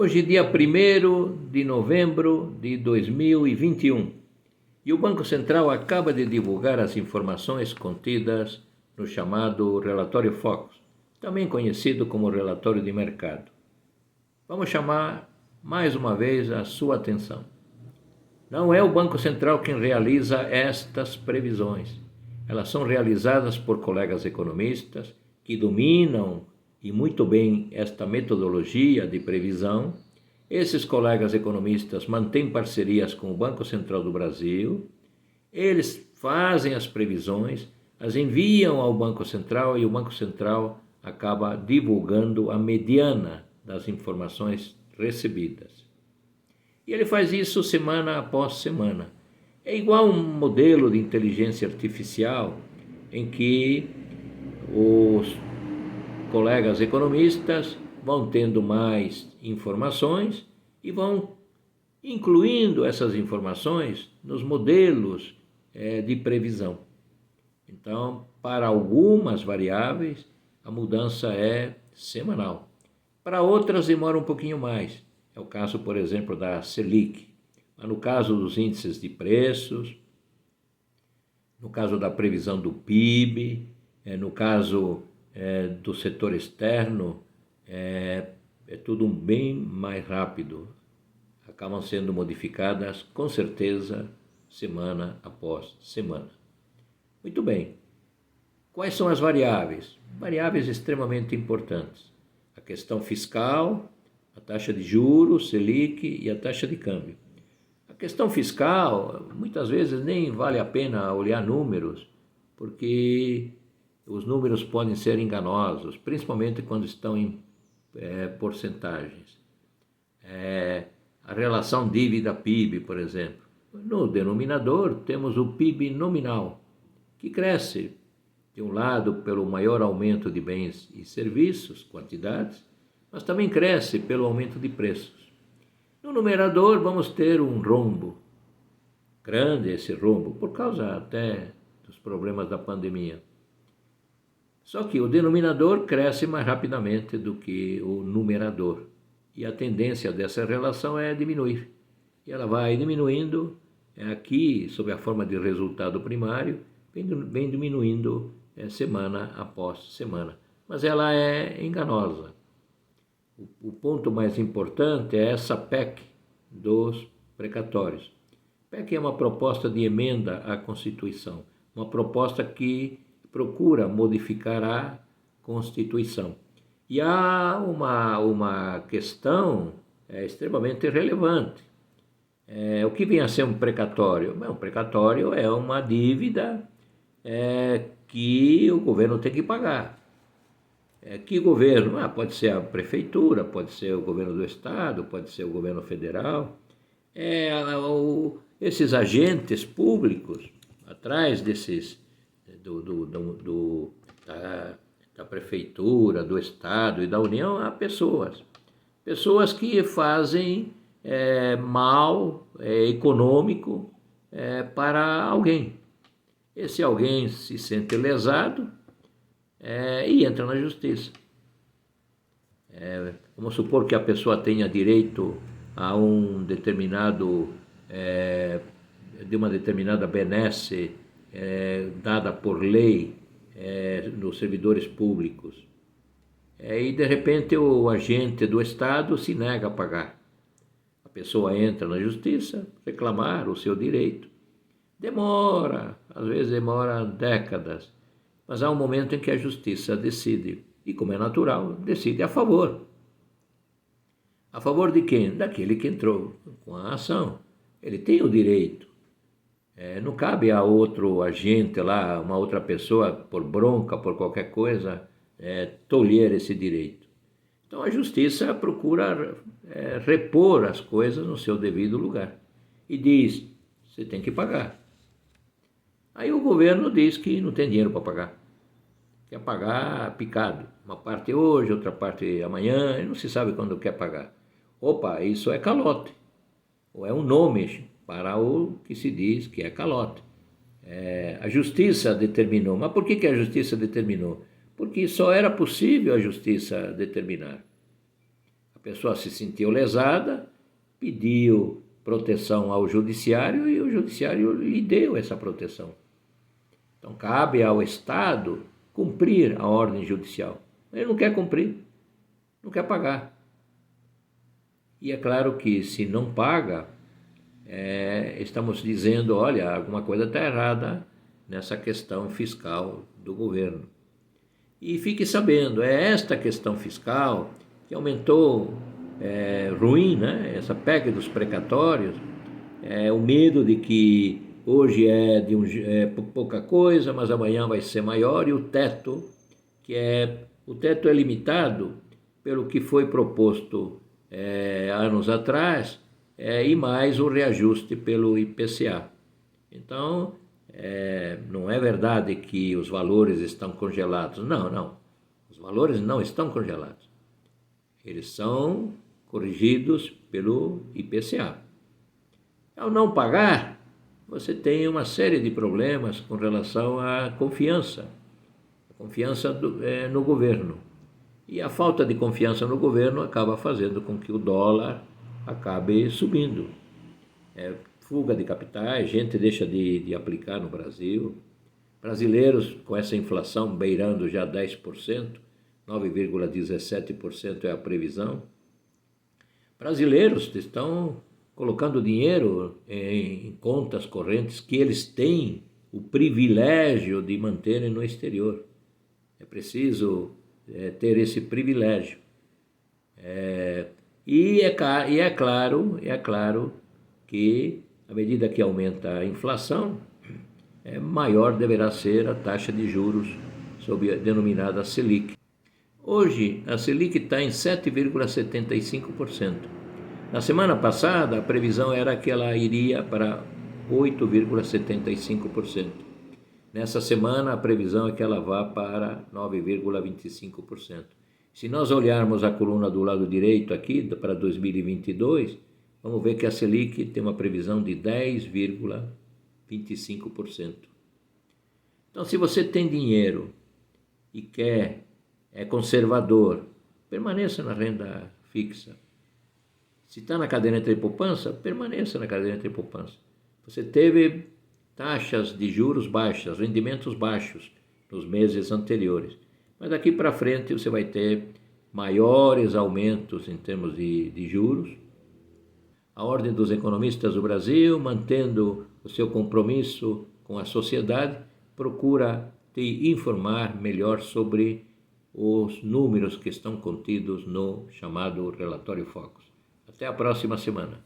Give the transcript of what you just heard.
Hoje é dia 1º de novembro de 2021 e o Banco Central acaba de divulgar as informações contidas no chamado Relatório Focus, também conhecido como Relatório de Mercado. Vamos chamar mais uma vez a sua atenção. Não é o Banco Central quem realiza estas previsões. Elas são realizadas por colegas economistas que dominam e muito bem esta metodologia de previsão. Esses colegas economistas mantêm parcerias com o Banco Central do Brasil, eles fazem as previsões, as enviam ao Banco Central e o Banco Central acaba divulgando a mediana das informações recebidas. E ele faz isso semana após semana. É igual um modelo de inteligência artificial em que os colegas economistas vão tendo mais informações e vão incluindo essas informações nos modelos de previsão. Então, para algumas variáveis, a mudança é semanal. Para outras, demora um pouquinho mais. É o caso, por exemplo, da Selic. Mas no caso dos índices de preços, no caso da previsão do PIB, no caso do setor externo, é tudo bem mais rápido. Acabam sendo modificadas, com certeza, semana após semana. Muito bem. Quais são as variáveis? Variáveis extremamente importantes. A questão fiscal, a taxa de juros, Selic e a taxa de câmbio. A questão fiscal, muitas vezes nem vale a pena olhar números, porque os números podem ser enganosos, principalmente quando estão em porcentagens. A relação dívida-PIB, por exemplo. No denominador, temos o PIB nominal, que cresce, de um lado, pelo maior aumento de bens e serviços, quantidades, mas também cresce pelo aumento de preços. No numerador, vamos ter um rombo, grande esse rombo, por causa até dos problemas da pandemia. Só que o denominador cresce mais rapidamente do que o numerador. E a tendência dessa relação é diminuir. E ela vai diminuindo, aqui, sob a forma de resultado primário, vem diminuindo semana após semana. Mas ela é enganosa. O ponto mais importante é essa PEC dos precatórios. PEC é uma proposta de emenda à Constituição, uma proposta que procura modificar a Constituição. E há uma questão extremamente relevante. O que vem a ser um precatório? Um precatório é uma dívida que o governo tem que pagar. Que governo? Pode ser a prefeitura, pode ser o governo do estado, pode ser o governo federal. Esses agentes públicos, atrás desses da prefeitura, do estado e da União, há pessoas que fazem mal econômico para alguém. Esse alguém se sente lesado e entra na justiça. Vamos supor que a pessoa tenha direito a um determinado, de uma determinada benesse dada por lei nos servidores públicos. E de repente o agente do Estado se nega a pagar. A pessoa entra na justiça reclamar o seu direito. Demora, às vezes demora décadas, mas há um momento em que a justiça decide, e como é natural, decide a favor. A favor de quem? Daquele que entrou com a ação. Ele tem o direito. Não cabe a outro agente lá, uma outra pessoa, por bronca, por qualquer coisa, tolher esse direito. Então a justiça procura repor as coisas no seu devido lugar. E diz, você tem que pagar. Aí o governo diz que não tem dinheiro para pagar. Quer pagar picado. Uma parte hoje, outra parte amanhã, e não se sabe quando quer pagar. Opa, isso é calote. Ou é um nome para o que se diz que é calote. A justiça determinou. Mas por que a justiça determinou? Porque só era possível a justiça determinar. A pessoa se sentiu lesada, pediu proteção ao judiciário e o judiciário lhe deu essa proteção. Então cabe ao Estado cumprir a ordem judicial. Ele não quer cumprir, não quer pagar. E é claro que se não paga, estamos dizendo, olha, alguma coisa está errada nessa questão fiscal do governo. E fique sabendo, é esta questão fiscal que aumentou ruim, né? Essa PEC dos precatórios, o medo de que hoje é pouca coisa, mas amanhã vai ser maior, e o teto é limitado pelo que foi proposto anos atrás, e mais o reajuste pelo IPCA. Então, não é verdade que os valores estão congelados. Não. Os valores não estão congelados. Eles são corrigidos pelo IPCA. Ao não pagar, você tem uma série de problemas com relação à confiança. A confiança no governo. E a falta de confiança no governo acaba fazendo com que o dólar acabe subindo. Fuga de capitais, gente deixa de aplicar no Brasil. Brasileiros, com essa inflação beirando já 10%, 9,17% é a previsão. Brasileiros estão colocando dinheiro em contas correntes que eles têm o privilégio de manterem no exterior. É preciso ter esse privilégio. E é claro que, à medida que aumenta a inflação, maior deverá ser a taxa de juros sob a denominada Selic. Hoje, a Selic está em 7,75%. Na semana passada, a previsão era que ela iria para 8,75%. Nessa semana, a previsão é que ela vá para 9,25%. Se nós olharmos a coluna do lado direito aqui, para 2022, vamos ver que a Selic tem uma previsão de 10,25%. Então, se você tem dinheiro e é conservador, permaneça na renda fixa. Se está na caderneta de poupança, permaneça na caderneta de poupança. Você teve taxas de juros baixas, rendimentos baixos nos meses anteriores. Mas daqui para frente você vai ter maiores aumentos em termos de juros. A Ordem dos Economistas do Brasil, mantendo o seu compromisso com a sociedade, procura te informar melhor sobre os números que estão contidos no chamado Relatório Focus. Até a próxima semana.